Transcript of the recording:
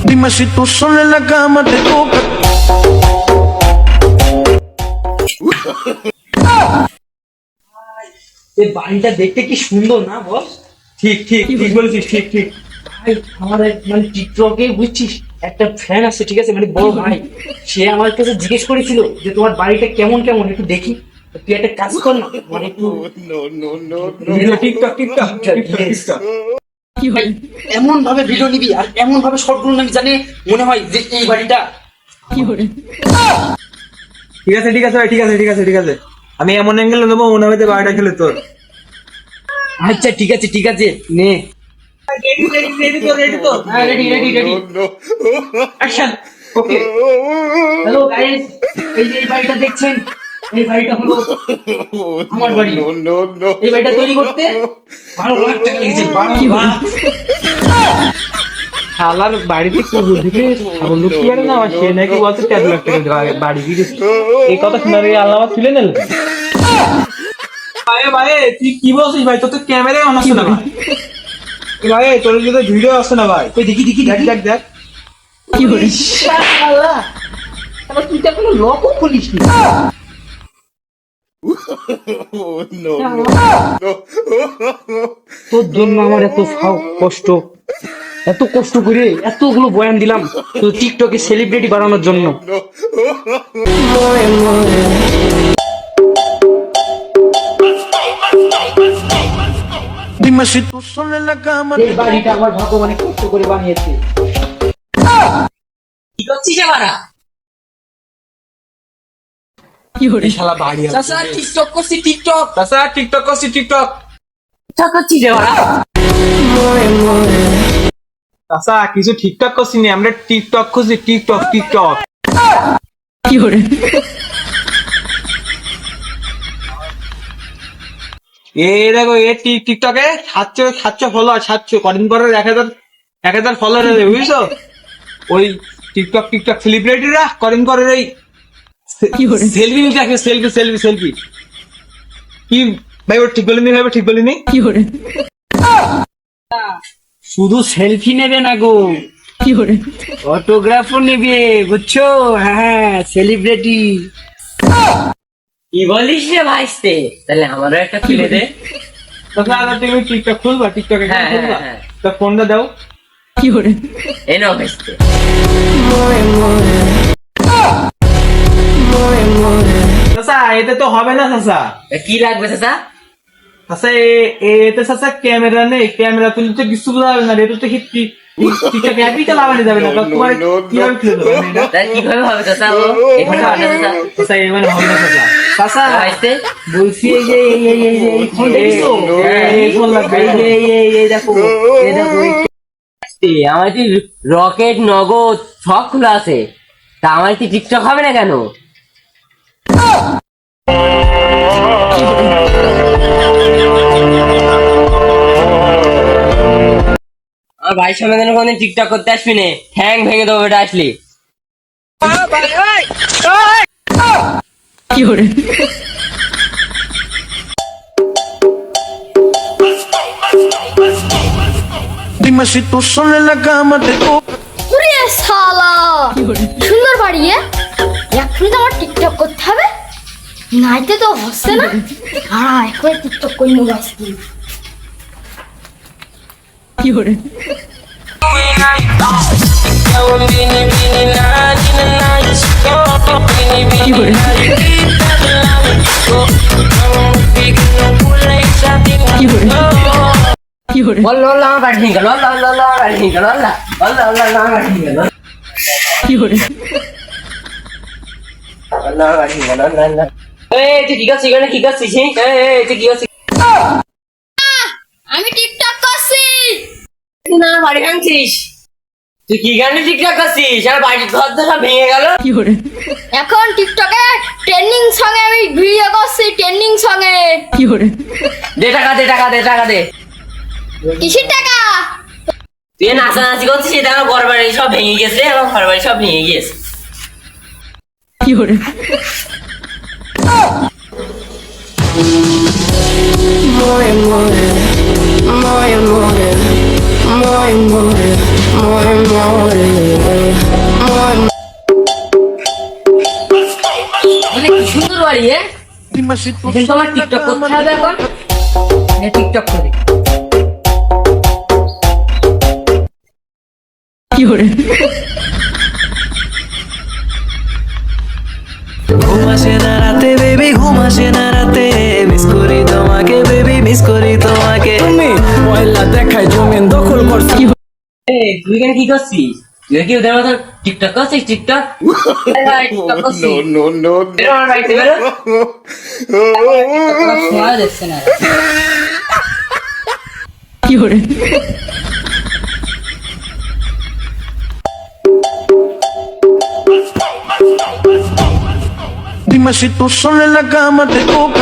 Dime si tú sola en la cama te toca. এই বাড়িটা দেখতে কি সুন্দর না বস? ঠিক ঠিক ঠিক বলেছিস, ঠিক ঠিক। ভাই আমার মানে টিকটকে বুঝছিস একটা ফ্যান আছে, ঠিক আছে, মানে বড় ভাই, সে আমার কাছে জিজ্ঞেস করেছিল যে তোমার বাড়িটা কেমন কেমন একটু দেখি। তুই একটা কাজ কর না, মানে একটু ভিডিও টিকটক টিকটক টিকটক। ভাই এমন ভাবে ভিডিও নিবি আর এমন ভাবে শর্টগুলো নিবি জানে মনে হয় যে এই বাড়িটা। ঠিক আছে ঠিক আছে ভাই, ঠিক আছে ঠিক আছে ঠিক আছে। আমি এমন অ্যাঙ্গেল নেবো মনে হবে যে বারোটা খেলে তোর। আচ্ছা ঠিক আছে ঠিক আছে, নে। রেডি রেডি রেডি তো রেডি তো। হ্যাঁ রেডি রেডি রেডি, অ্যাকশন। ওকে, হ্যালো গাইস, এই যে এই বাড়িটা দেখছেন, এই বাড়িটা হলো আমার বাড়ি। এই বাড়িটা তৈরি করতে 12 লাখ টাকা লেগেছে। 12 লাখ। শালার বাড়িতে কেউ বুঝবে ছাগল কি আর না, সে নাকি বলতে 13 লাখ টাকা বাড়ি দিয়েছে। এই কথা শোনার আগে আল্লাহ আমার তুলে নিল। ভাই ভাই তুই কি বলছিস ভাই? তোর তো ক্যামেরায় অন আছে না ভাই। ভাই তোর যদি ভিডিও আসছে না ভাই, ওই দেখি দেখি দেখ দেখ দেখ। কি হলো শালা, আবার তুই তো কোনো লকও খুলিসনি। তোর জন্য আমার এত কষ্ট, এত কষ্ট করে এতগুলো বয়ান দিলাম তো টিকটকে সেলিব্রিটি বানানোর জন্য। Dime si tú sola en la cama এই বাড়িটা আমার ভগবানে কষ্ট করে বানিয়েছে। কি করছিস আমারা? এই শালা বাড়ি আছে। চাচা টিকটক করছি, টিকটক চাচা টিকটক করছি টিকটক। টিকটক করছিস আমারা। চাচা কিছু ঠিকঠাক করছি না, আমরা টিকটক খুঁজছি, টিকটক টিকটক। এই দেখো এ টিকটকে 700 ফলোয়ার, 700 কদিন পরে 1000 ফলোয়ার হবে বুঝছো? ওই টিকটক টিকটক সেলিব্রিটিরা কদিন পরে এই সেলফি নিতে আসবে, সেলফি সেলফি সেলফি। কি ভাই ওর ঠিক বলিনি ভাই, ঠিক বলিনি? শুধু সেলফি নেবে না গো, অটোগ্রাফও নেবে, বুঝছো? হ্যাঁ সেলিব্রিটি। কি বলিস রে ভাইস্তে? তাহলে আমারও একটা খুলে দে। তাহলে আগে তুমি টিকটক খুলবা, টিকটকে হ্যাঁ, খুলবা, হ্যাঁ, তো ফোনটা দাও। এ নাও ভাইস্তে। চাচা এতে তো হবে না চাচা। কি লাগবে চাচা? চাচা এতে চাচা ক্যামেরা নেই, ক্যামেরা তুলে তো কিছু বোঝা যাবে না, এটা তো টিকটক অ্যাপই তো লাগানো যাবে না। তোমার কিভাবে খুলে দেবো আমি এটা? তাহলে কিভাবে হবে চাচা? ও এখানে হবে না চাচা। চাচা এখানে হবে না চাচা। চাচা ভাইস্তে বলছি এই যে এই ফোন দেখছো? এই ফোন লাগবে, এই যে এই দেখো, এই দেখো আমার কি রকেট নগদ সব খোলা আছে, তা আমার কি টিকটক হবে না কেন? আমার ভাইয়ের সামনে যেন কোনদিন টিকটক করতে আসবি না, ঠ্যাং ভেঙে দেবো এটা আসলি। Dime si tú sola en la cama te toca. ওরে শালা, সুন্দর বাড়ি এখনই তো আমার টিকটক করতে হবে, নাইতে তো হচ্ছে না। আর এখন টিকটক করি নেবো আজকে। বললো আমার বাড়ি নিয়ে গেল, আমার বাড়ি নিয়ে গেল, আমার বাড়ি নিয়ে গেল, আমার বাড়ি নিয়ে গেল। এই তুই কি করছিস এখানে? কি করছিস? এই তুই কি করছিস? আমি টিকটক করছি। তুই না বাড়ি ভাঙছিস? তুই কি গানে টিকটক করছিস? আমার বাড়ি ঘর তো সব ভেঙে গেল। এখন টিকটকে ট্রেন্ডিং সঙ্গে আমি ভিডিও করছি, ট্রেন্ডিং সঙ্গে। দে টাকা দে, টাকা দে, টাকা দে। কিসের টাকা? তুই নাচানাচি করছিস, এটা আমার ঘর বাড়ি সব ভেঙে গেছে, আমার ঘর বাড়ি সব ভেঙে গেছে। More and more, more and more, more and more. মানে কি সুন্দর বাড়ি Dime si tú কিন্তু আমার টিকটক করতে হবে এখন টিকটক করি ঘুমাসে না রাতে বেবি ঘুমাসে না রাতে মিস করি তোমাকে বেবি মিস করি তোমাকে তুমি ময়লা দেখায় জমিন দখল করছি এই তুই এখানে কি করছিস তুই কি ওদের মতো টিকটক করছিস টিকটক টিকটক করছিস বেরো আমার বাড়িতে বেরো টিকটক শোনা যাচ্ছে না Dime si tú sola en la cama te toca.